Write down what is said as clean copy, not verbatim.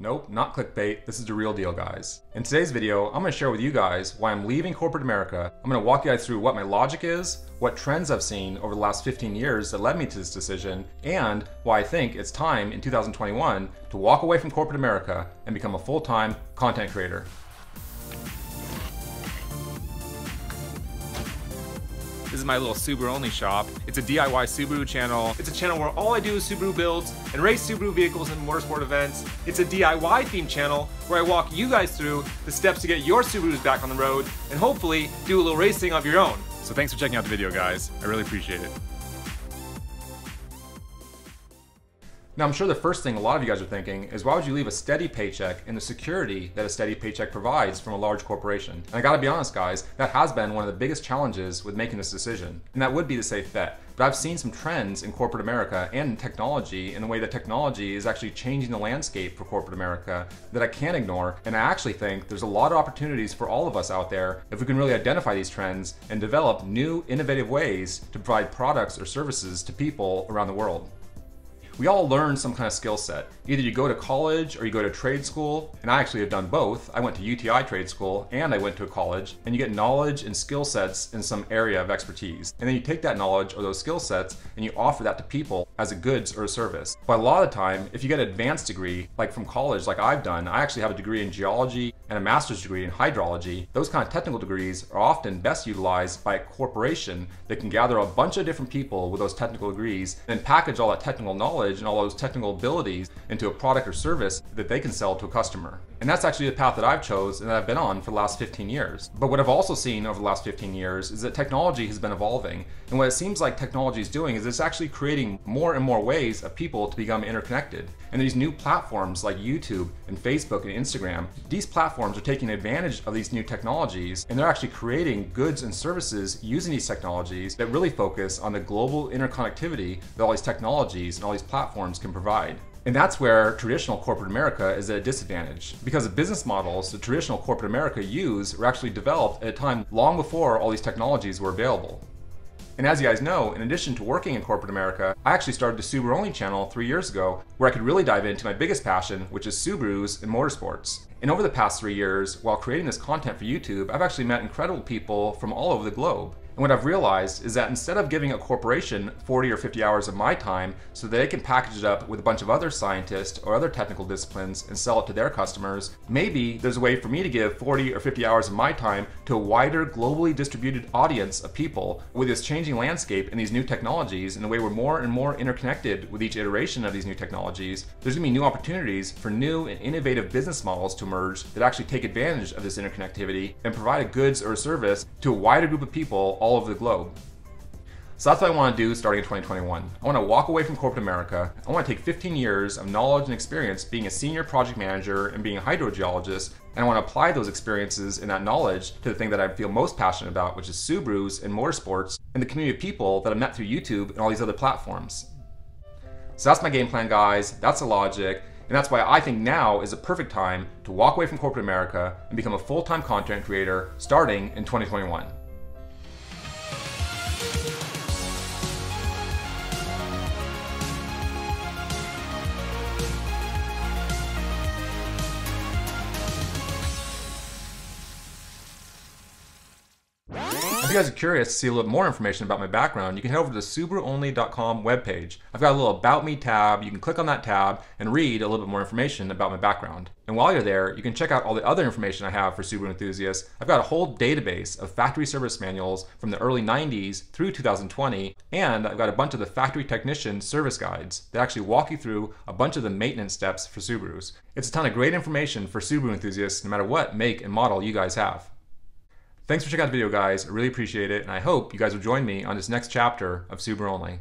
Nope, not clickbait. This is the real deal, guys. In today's video, I'm going to share with you guys why I'm leaving corporate America. I'm going to walk you guys through what my logic is, what trends I've seen over the last 15 years that led me to this decision, and why I think it's time in 2021 to walk away from corporate America and become a full-time content creator. This is my little Subaru Only shop. It's a DIY Subaru channel. It's a channel where all I do is Subaru builds and race Subaru vehicles in motorsport events. It's a DIY themed channel where I walk you guys through the steps to get your Subarus back on the road and hopefully do a little racing of your own. So thanks for checking out the video, guys. I really appreciate it. Now, I'm sure the first thing a lot of you guys are thinking is, why would you leave a steady paycheck and the security that a steady paycheck provides from a large corporation? And I gotta be honest, guys, that has been one of the biggest challenges with making this decision. And that would be the safe bet. But I've seen some trends in corporate America and in technology, in the way that technology is actually changing the landscape for corporate America, that I can't ignore. And I actually think there's a lot of opportunities for all of us out there if we can really identify these trends and develop new, innovative ways to provide products or services to people around the world. We all learn some kind of skill set. Either you go to college or you go to trade school, and I actually have done both. I went to UTI trade school and I went to a college, and you get knowledge and skill sets in some area of expertise. And then you take that knowledge or those skill sets and you offer that to people as a goods or a service. But a lot of the time, if you get an advanced degree, like from college, like I've done, I actually have a degree in geology and a master's degree in hydrology. Those kind of technical degrees are often best utilized by a corporation that can gather a bunch of different people with those technical degrees and package all that technical knowledge and all those technical abilities into a product or service that they can sell to a customer. And that's actually the path that I've chosen and that I've been on for the last 15 years. But what I've also seen over the last 15 years is that technology has been evolving. And what it seems like technology is doing is it's actually creating more and more ways of people to become interconnected. And these new platforms like YouTube and Facebook and Instagram, these platforms are taking advantage of these new technologies, and they're actually creating goods and services using these technologies that really focus on the global interconnectivity that all these technologies and all these platforms can provide. And that's where traditional corporate America is at a disadvantage, because the business models that traditional corporate America use were actually developed at a time long before all these technologies were available. And as you guys know, in addition to working in corporate America, I actually started the Subaru Only channel 3 years ago, where I could really dive into my biggest passion, which is Subarus and motorsports. And over the past 3 years, while creating this content for YouTube, I've actually met incredible people from all over the globe. And what I've realized is that instead of giving a corporation 40 or 50 hours of my time so that they can package it up with a bunch of other scientists or other technical disciplines and sell it to their customers, maybe there's a way for me to give 40 or 50 hours of my time to a wider, globally distributed audience of people. With this changing landscape and these new technologies, and the way we're more and more interconnected with each iteration of these new technologies, there's going to be new opportunities for new and innovative business models to emerge that actually take advantage of this interconnectivity and provide a goods or a service to a wider group of people all over the globe. So that's what I want to do starting in 2021. I want to walk away from corporate America. I want to take 15 years of knowledge and experience being a senior project manager and being a hydrogeologist, and I want to apply those experiences and that knowledge to the thing that I feel most passionate about, which is Subarus and motorsports and the community of people that I've met through YouTube and all these other platforms. So that's my game plan, guys. That's the logic. And that's why I think now is a perfect time to walk away from corporate America and become a full-time content creator starting in 2021. If you guys are curious to see a little bit more information about my background, you can head over to the SubaruONly.com webpage. I've got a little About Me tab. You can click on that tab and read a little bit more information about my background. And while you're there, you can check out all the other information I have for Subaru enthusiasts. I've got a whole database of factory service manuals from the early 90s through 2020, and I've got a bunch of the factory technician service guides that actually walk you through a bunch of the maintenance steps for Subarus. It's a ton of great information for Subaru enthusiasts, no matter what make and model you guys have. Thanks for checking out the video, guys. I really appreciate it, and I hope you guys will join me on this next chapter of Subaru Only.